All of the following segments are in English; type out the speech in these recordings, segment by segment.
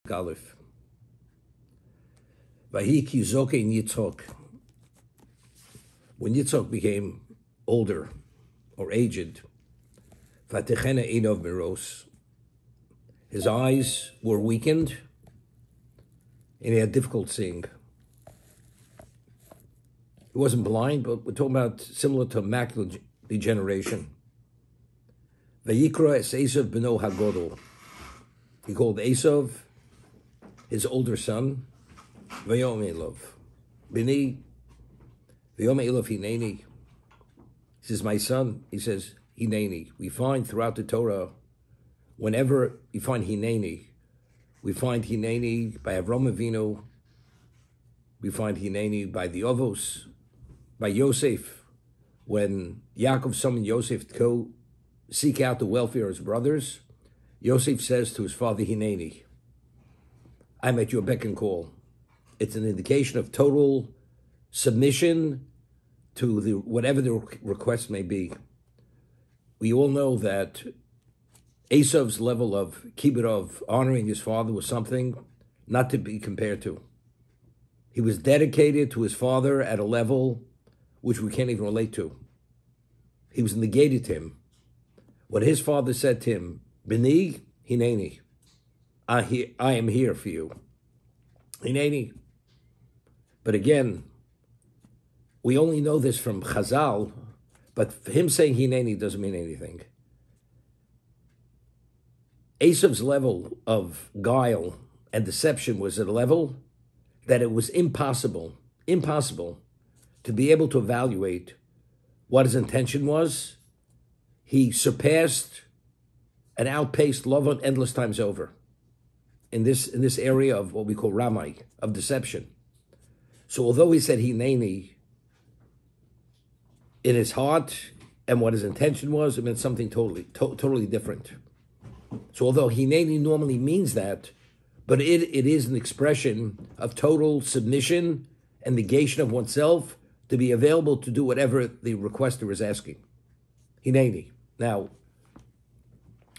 Galif. Vahiki Zoke Yitzhak. When Yitzhak became older or aged, Vatechena Einov Miros, his eyes were weakened and he had difficult seeing. He wasn't blind, but we're talking about similar to macular degeneration. Vayikra es Esav beno Hagodol. He called Esav his older son, Vayom Elov. Bini, Vayom Elov Hineni. He says, my son, he says, Hineni. We find throughout the Torah, whenever you find Hineni, we find Hineni by Avram Avinu, we find Hineni by the Ovos, by Yosef, when Yaakov summoned Yosef to go seek out the welfare of his brothers, Yosef says to his father, Hineni, I'm at your beck and call. It's an indication of total submission to whatever the request may be. We all know that Esav's level of kibbud, of honoring his father, was something not to be compared to. He was dedicated to his father at a level which we can't even relate to. He was negated to him. What his father said to him, B'ni, Hineni, I am here for you. Hineni. But again, we only know this from Chazal, but him saying Hineni doesn't mean anything. Esav's level of guile and deception was at a level that it was impossible to be able to evaluate what his intention was. He surpassed and outpaced Lavan endless times over in this area of what we call Ramai, of deception. So although he said Hineni in his heart and what his intention was, it meant something totally different. So although Hineni normally means that, but it is an expression of total submission and negation of oneself to be available to do whatever the requester is asking. Hineni. Now,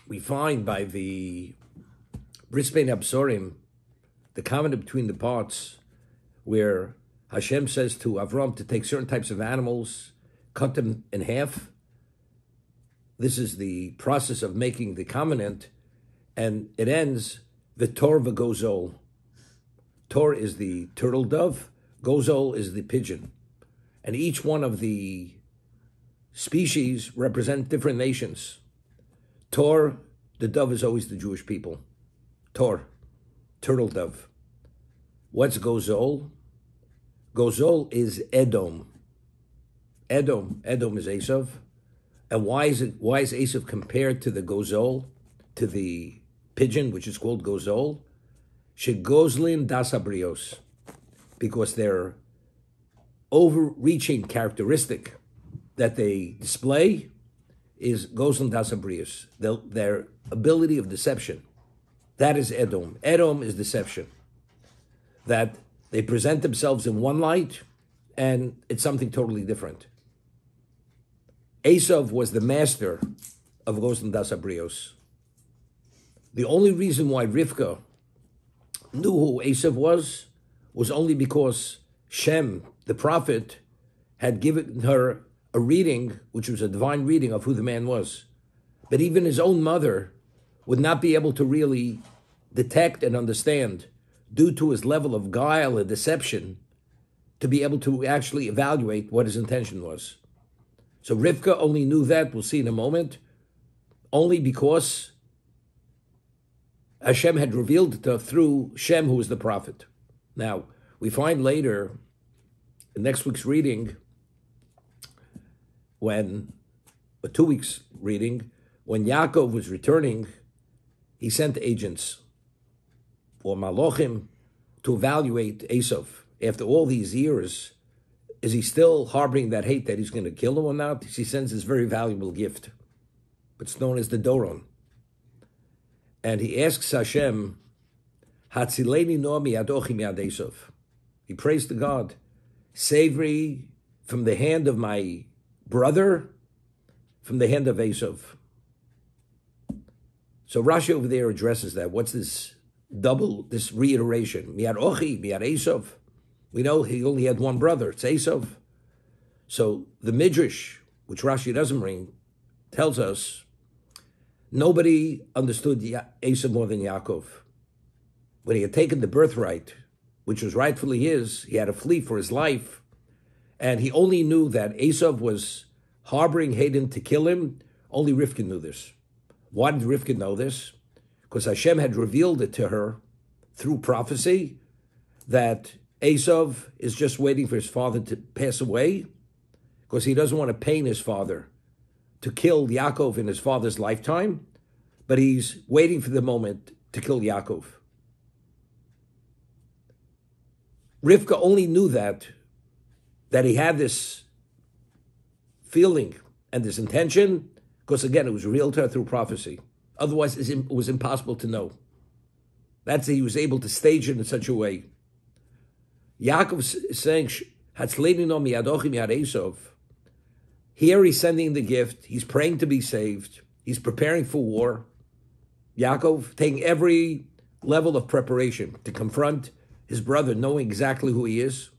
we find by the Bris Bein Absorim, the covenant between the parts, where Hashem says to Avram to take certain types of animals, cut them in half. This is the process of making the covenant, and it ends the Tor v'Gozol. Tor is the turtle dove, Gozol is the pigeon. And each one of the species represent different nations. Tor, the dove is always the Jewish people. Tor, turtle dove. What's Gozol? Gozol is Edom. Edom is Esav. And why is Esav compared to the Gozol, to the pigeon, which is called Gozol? Shegozlin das abrios. Because their overreaching characteristic that they display is Gozlin das abrios, their ability of deception. That is Edom. Edom is deception. That they present themselves in one light, and it's something totally different. Esav was the master of Gozlin das abrios. The only reason why Rivka knew who Esav was only because Shem, the prophet, had given her a reading, which was a divine reading of who the man was. But even his own mother would not be able to really detect and understand, due to his level of guile and deception, to be able to actually evaluate what his intention was. So Rivka only knew that, we'll see in a moment, only because Hashem had revealed it to her through Shem, who was the prophet. Now, we find later, in next week's reading, 2 weeks reading, when Yaakov was returning, he sent agents, or Malochim, to evaluate Esav. After all these years, is he still harboring that hate that he's going to kill him or not? He sends this very valuable gift. It's known as the Doron. And he asks Hashem, Hatzileni noami adochi miad Esav. He prays to God, save me from the hand of my brother, from the hand of Esav. So Rashi over there addresses that. What's this double, this reiteration. Miad Ochi, Miad Esav. We know he only had one brother, it's Esav. So the Midrash, which Rashi doesn't bring, tells us nobody understood Esav more than Yaakov. When he had taken the birthright, which was rightfully his, he had to flee for his life, and he only knew that Esav was harboring Hayden to kill him. Only Rivka knew this. Why did Rivka know this? Because Hashem had revealed it to her through prophecy that Esav is just waiting for his father to pass away because he doesn't want to pain his father to kill Yaakov in his father's lifetime, but he's waiting for the moment to kill Yaakov. Rivka only knew that he had this feeling and this intention because, again, it was revealed to her through prophecy. Otherwise, it was impossible to know. That's he was able to stage it in such a way. Yaakov is saying, here he's sending the gift. He's praying to be saved. He's preparing for war. Yaakov taking every level of preparation to confront his brother, knowing exactly who he is.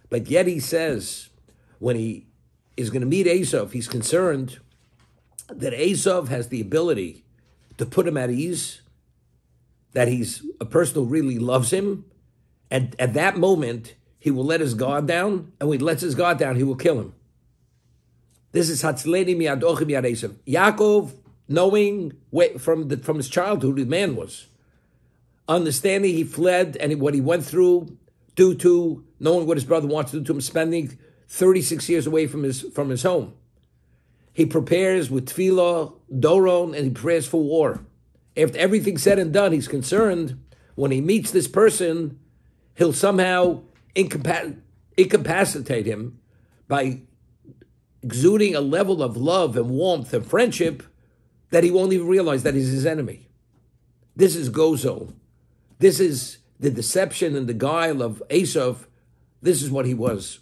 But yet he says, when he is going to meet Esav, he's concerned that Esav has the ability to put him at ease, that he's a person who really loves him, and at that moment, he will let his guard down, and when he lets his guard down, he will kill him. This is Hatzleni Miad Ochi Miad Esav. Yaakov, knowing from his childhood who the man was, understanding he fled and what he went through due to knowing what his brother wants to do to him, spending 36 years away from his home. He prepares with tefillah, doron, and he prepares for war. After everything's said and done, he's concerned when he meets this person, he'll somehow incapacitate him by exuding a level of love and warmth and friendship that he won't even realize that he's his enemy. This is Gozo. This is the deception and the guile of Esav. This is what he was.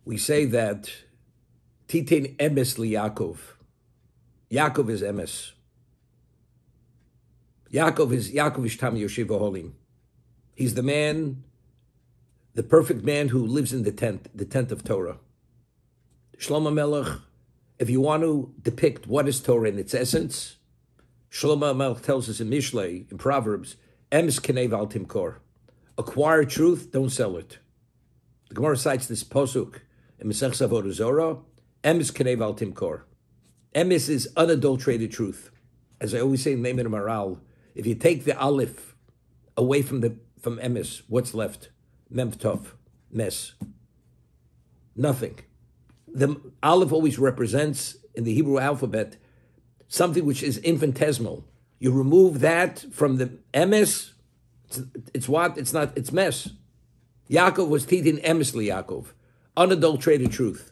We say that Titin emes li Yaakov. Yaakov is emes. Yaakov is Tam Yoshiva Holim. He's the man, the perfect man who lives in the tent of Torah. Shlomo Melech, if you want to depict what is Torah in its essence, Shlomo Melech tells us in Mishlei, in Proverbs, Emes kenev al timkor. Acquire truth, don't sell it. The Gemara cites this posuk in Masechus Avodah Zorah, Emes kenev al timkor. Emes is unadulterated truth. As I always say in the name of the Maral, if you take the Aleph away from Emes, what's left? Mem Tov, Mes. Nothing. The Aleph always represents, in the Hebrew alphabet, something which is infinitesimal. You remove that from the Emes, it's what? It's not, it's Mes. Yaakov was Titin Emes li Yaakov, unadulterated truth.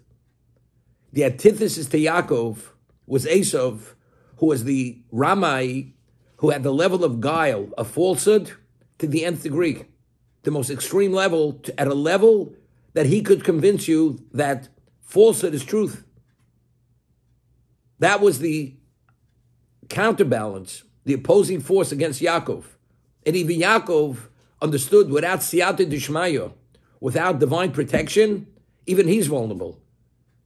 The antithesis to Yaakov was Esav, who was the Ramai, who had the level of guile, of falsehood, to the nth degree, the most extreme level, at a level that he could convince you that falsehood is truth. That was the counterbalance, the opposing force against Yaakov. And even Yaakov understood without siyata dishmaya, without divine protection, even he's vulnerable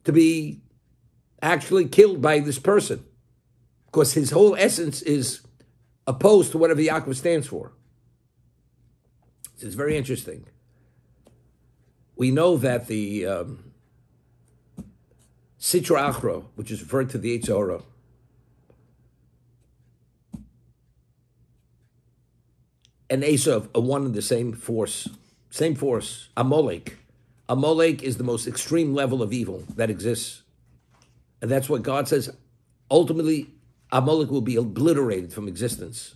to be actually killed by this person, because his whole essence is opposed to whatever Yaakov stands for. It's very interesting. We know that the Sitra Achra, which is referred to the Yetzer Hara, and Esav are one and the same force. Same force. Amalek. Amalek is the most extreme level of evil that exists. And that's what God says. Ultimately, Amalek will be obliterated from existence.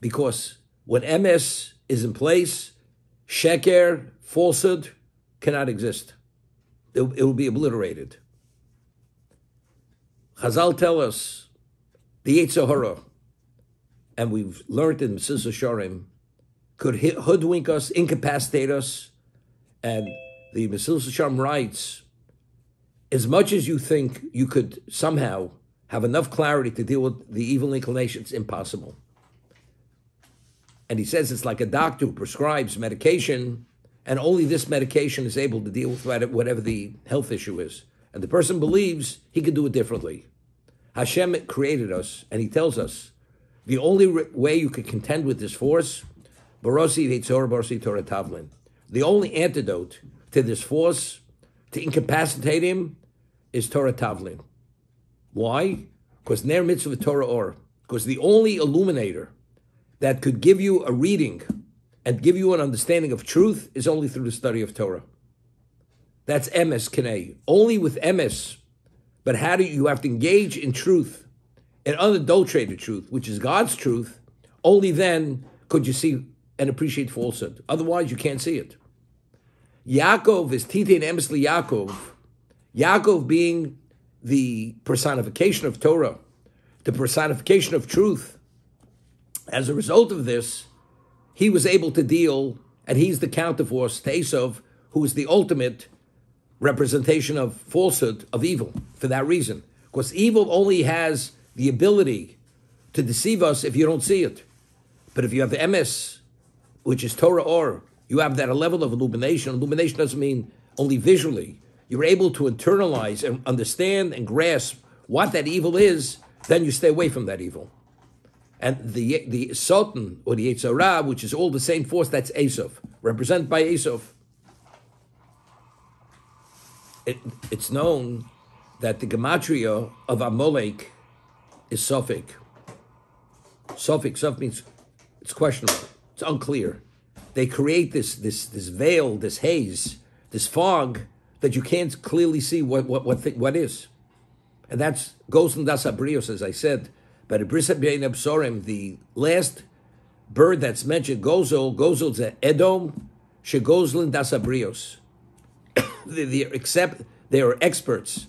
Because when Emes is in place, Sheker, falsehood, cannot exist. It will be obliterated. Chazal tell us the Yetzer Hara, and we've learned in Mesillas Yesharim, could hoodwink us, incapacitate us, and the Mesillas Yesharim writes, as much as you think you could somehow have enough clarity to deal with the evil inclinations? Impossible. And he says it's like a doctor who prescribes medication, and only this medication is able to deal with whatever the health issue is. And the person believes he can do it differently. Hashem created us, and he tells us, the only way you can contend with this force, Barosi Veitzor Barosi Torah Tavlin. The only antidote to this force, to incapacitate him, is Torah Tavlin. Why? Because Ner Mitzvah Torah Or. Because the only illuminator that could give you a reading and give you an understanding of truth is only through the study of Torah. That's emes kinei. Only with emes. But how do you have to engage in truth, in unadulterated truth, which is God's truth? Only then could you see and appreciate falsehood. Otherwise, you can't see it. Yaakov is Titein emes li Yaakov. Yaakov being the personification of Torah, the personification of truth. As a result of this, he was able to deal, and he's the counterforce to Esav, who is the ultimate representation of falsehood, of evil, for that reason. Because evil only has the ability to deceive us if you don't see it. But if you have the emes, which is Torah Or, you have that level of illumination. Illumination doesn't mean only visually. You're able to internalize and understand and grasp what that evil is, then you stay away from that evil. And the Sultan, or the Yetzer Hara, which is all the same force, that's Esav, represented by Esav. It's known that the gematria of Amalek is Sufik. Sufik means it's questionable. It's unclear. They create this veil, this haze, this fog that you can't clearly see what is. And that goes in Das Abrios, as I said. But the last bird that's mentioned, Gozol is Edom, Shegozlin Das Abrios. They are experts.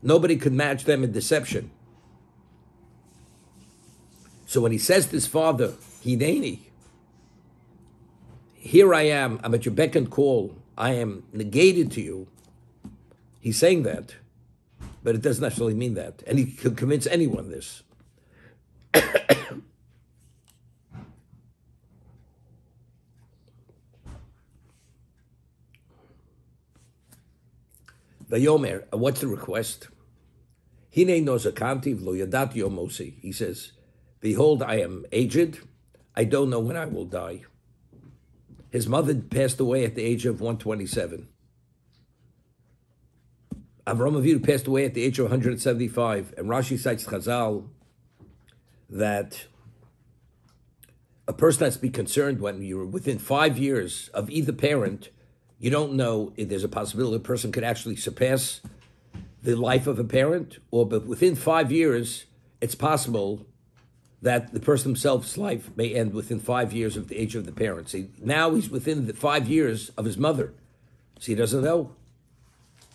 Nobody could match them in deception. So when he says to his father, Hineni, here I am, I'm at your beck and call, I am negated to you. He's saying that, but it doesn't necessarily mean that. And he could convince anyone this. Vayomer, what's the request? Hine nozakanti v'lo yadati yomosi. He says, behold, I am aged. I don't know when I will die. His mother passed away at the age of 127. Avraham Avinu passed away at the age of 175. And Rashi cites Chazal that a person has to be concerned when you're within 5 years of either parent. You don't know if there's a possibility a person could actually surpass the life of a parent, but within 5 years, it's possible that the person himself's life may end within 5 years of the age of the parents. Now he's within the 5 years of his mother, so he doesn't know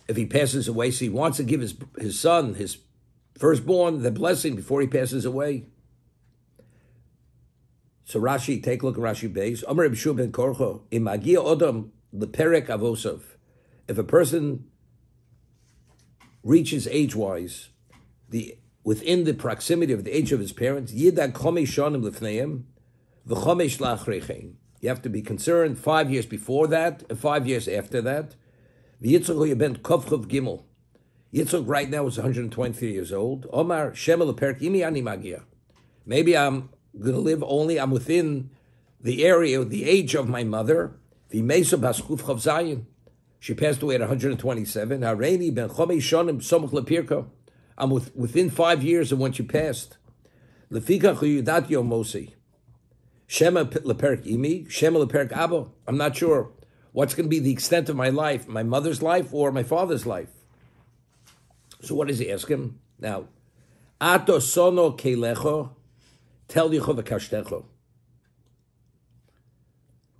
if he passes away. So he wants to give his son, his firstborn, the blessing before he passes away. So Rashi, take a look at Rashi Beis. Amar Reb Shua ben Korcho, im magia odam leperek avosov. If a person reaches age-wise, within the proximity of the age of his parents, yidag chomesh shanim lefneim, v'chomesh la'achreichein. You have to be concerned 5 years before that and 5 years after that. V'yitzchok ben kovchov gimel. Yitzchok right now is 123 years old. Omar shemel leperek imi ani magia. Maybe I'm going to live only, I'm within the area, the age of my mother. V'meisa baskuf chav zayin. She passed away at 127. Hareini ben chomesh shanim somuch lepirka. I'm within 5 years of when she passed. Lefika chuyudat yomosi. Shema leperik imi, shema leperik abo. I'm not sure what's going to be the extent of my life, my mother's life or my father's life. So what does he ask him? Now, ato sono kelecho, tel yicho v'kashtecho.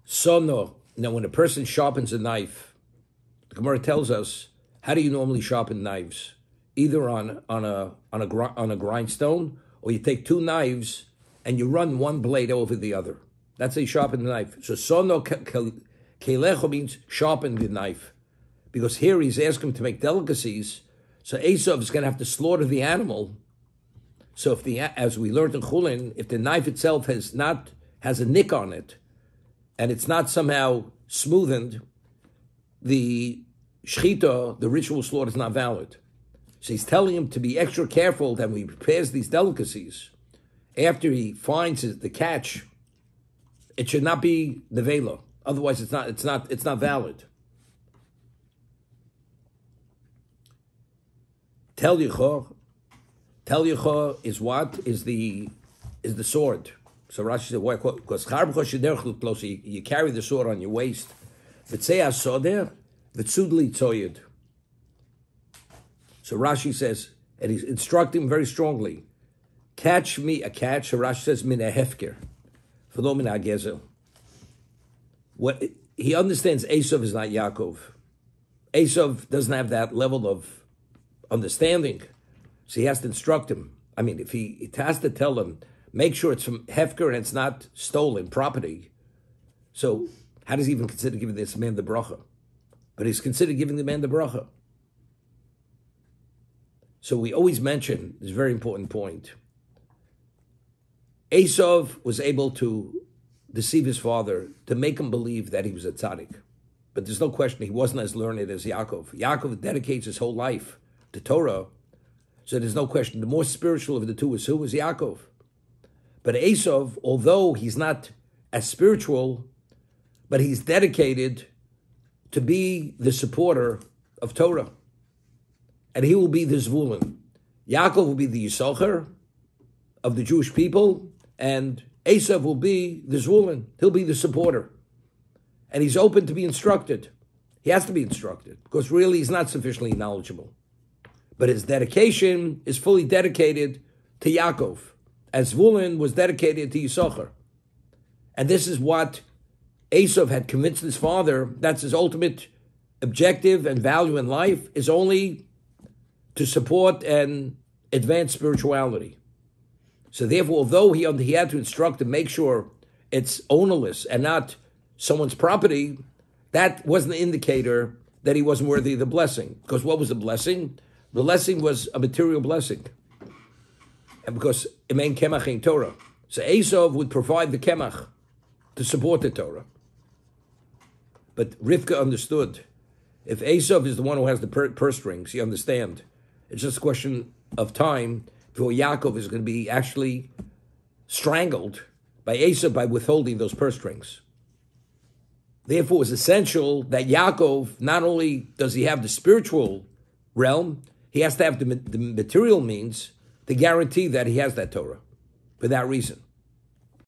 Sono. Now, when a person sharpens a knife, the Gemara tells us, how do you normally sharpen knives? Either on a grindstone, or you take two knives and you run one blade over the other. That's how you sharpen the knife. So sono kelecho means sharpen the knife, because here he's asking him to make delicacies. So Esav is going to have to slaughter the animal So as we learned in Chulin, if the knife itself has a nick on it, and it's not somehow smoothened, the shechita, the ritual slaughter, is not valid. So he's telling him to be extra careful that when he prepares these delicacies, after he finds the catch, it should not be nevela. Otherwise, it's not valid. Tel Yecho is what? Is the sword. So Rashi said, why? Because you carry the sword on your waist. So Rashi says, and he's instructing him very strongly, catch me a catch. So Rashi says, min a hefker, v'lo min a gezel. What he understands, Esav is not Yaakov. Esav doesn't have that level of understanding, so he has to instruct him. I mean, if he has to tell him, make sure it's from hefker and it's not stolen property. So how does he even consider giving this man the bracha? But he's considered giving the man the bracha. So we always mention this very important point. Esav was able to deceive his father to make him believe that he was a tzaddik. But there's no question he wasn't as learned as Yaakov. Yaakov dedicates his whole life to Torah, so there's no question. The more spiritual of the two is who? Was Yaakov. But Esav, although he's not as spiritual, but he's dedicated to be the supporter of Torah. And he will be the Zvulun. Yaakov will be the Yisachar of the Jewish people, and Esav will be the Zvulun. He'll be the supporter. And he's open to be instructed. He has to be instructed, because really he's not sufficiently knowledgeable. But his dedication is fully dedicated to Yaakov, as Zvulun was dedicated to Yisachar. And this is what Esav had convinced his father, that's his ultimate objective and value in life, is only to support and advance spirituality. So therefore, although he had to instruct and make sure it's ownerless and not someone's property, that wasn't an indicator that he wasn't worthy of the blessing. Because what was the blessing? The blessing was a material blessing. And because it meant kemach in Torah. So Esav would provide the kemach to support the Torah. But Rivka understood. If Esav is the one who has the purse strings, you understand. It's just a question of time before Yaakov is going to be actually strangled by Esav by withholding those purse strings. Therefore, it's essential that Yaakov, not only does he have the spiritual realm, he has to have the material means to guarantee that he has that Torah for that reason.